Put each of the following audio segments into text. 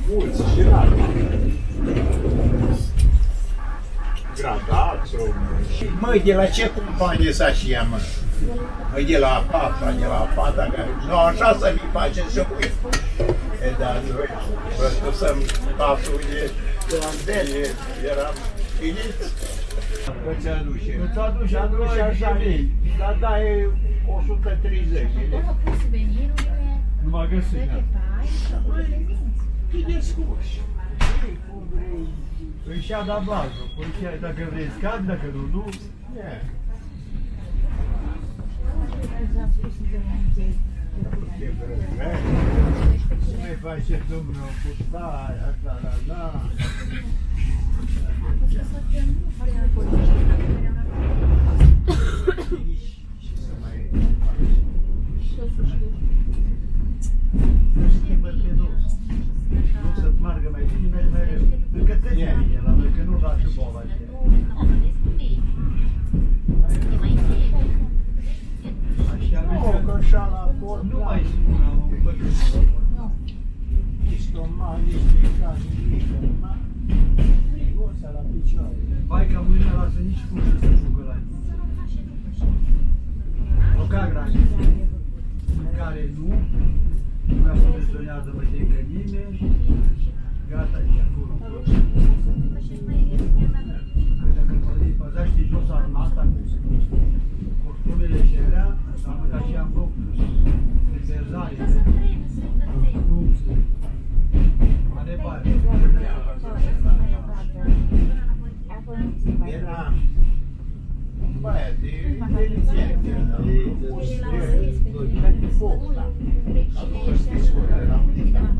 Mulți girari. Gradațo. Măi, de la ce companie să și ea, mă? Măi, de la APATA, care... Nu, așa să-mi faceți și voi. E, dar, vreau să-mi pasul de ambele, eram finiți. Îți aduce. Îți aduce așa mii. Dar da, e 130. Nu m-a găsit, da. Te descurci. Păi și-a dat bază. Păi dacă vrei scapi, dacă nu. Ce mai face domnul cu stai, așa, la. Și să mai faci. Să schimbă pe dos. Nu să-ți meargă mai bine, mai rău. Încă te bine la noi, că nu da și boala aceea. Așa, Nu, că așa la port, nu mai spun, am bătut. nici stomac, nici picat, nici stomac. Nigoța la picioare. Vai că mâine lasă nici cum să jucă la ea. Loca graniță. În care nu vrea să bezonează bătăică nimeni. Gata, e acolo. Că dacă îi păzește jos armata, cortunele și alea, înseamnă că și am loc de verzare. Are bani. Era un băiat de inteligent, de foc, da. A fost discutat, era un dictat.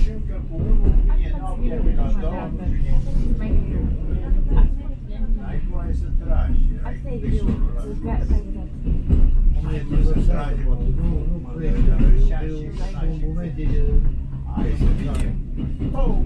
Și încă cu unul vine noaptea pe la două, n-ai voie să tragi, ai visorul ăla. Momentul să tragi, nu pleci, dar rășea și un moment de... Hai să vedem. Oh!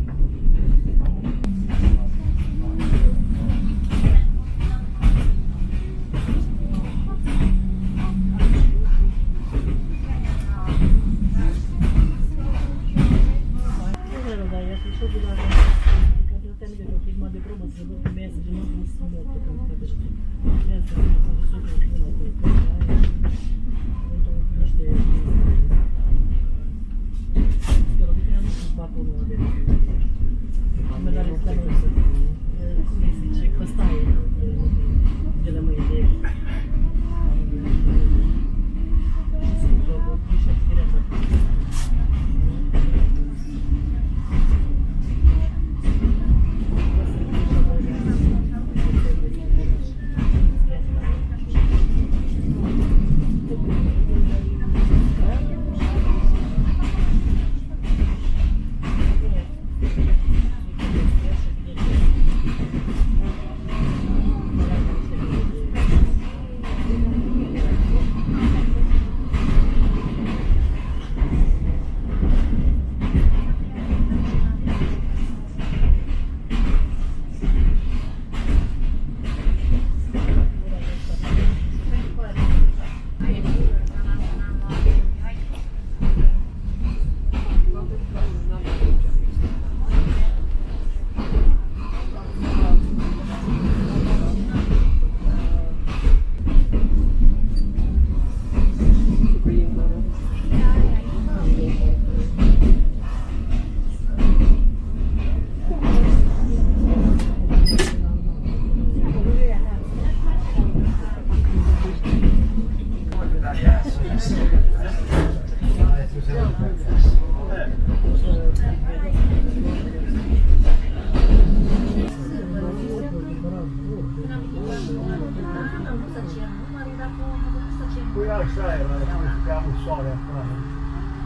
Păi așa era, că am soare afară.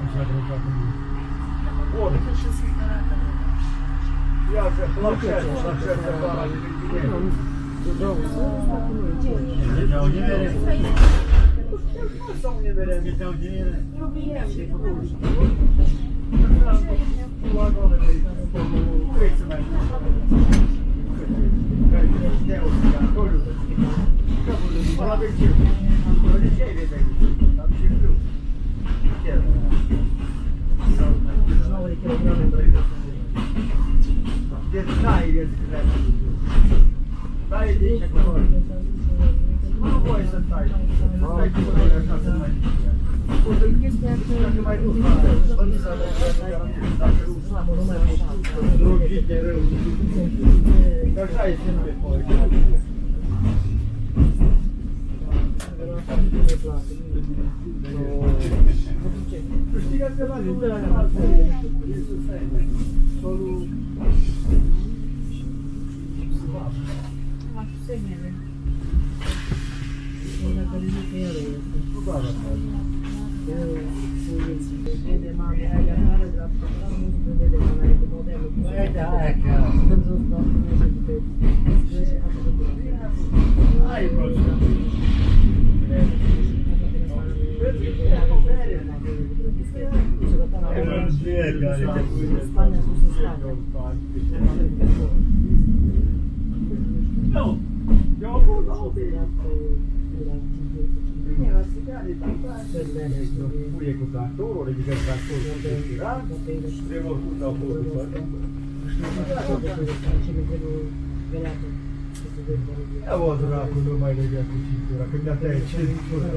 Așa trebuie să Вот. Я же планшет пора вот драку, nu mai legea cu cintura, când de-a tăia centura,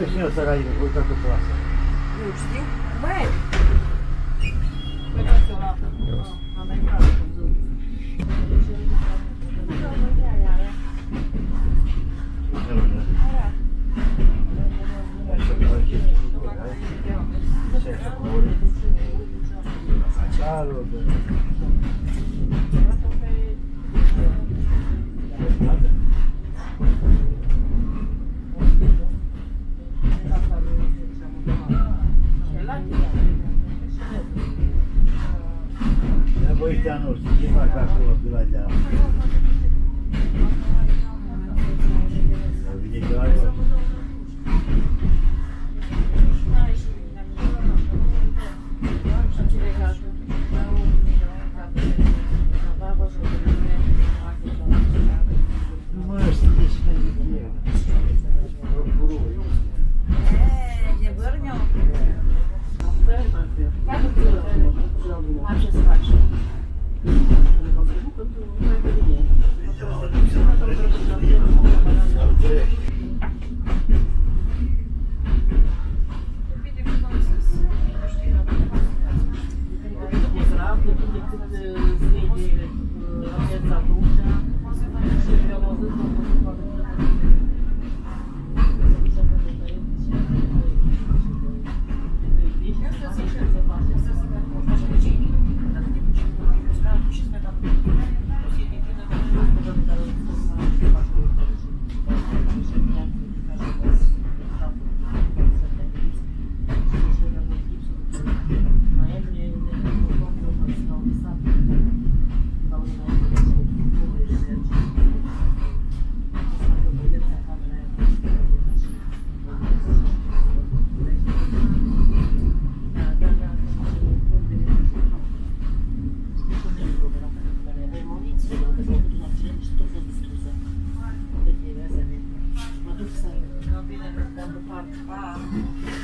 Vezi cine o să raină, uita cu plasă. Nu știu. Băi! Uitați-o la americană, cum zic. Ăștia nu știu ce fac acolo pe la deal. Vine de la eu. Nu mai știu de cine e. Procurorul. Nie wyrmią. Masz się spać. Bine, ne-am departe. Pa!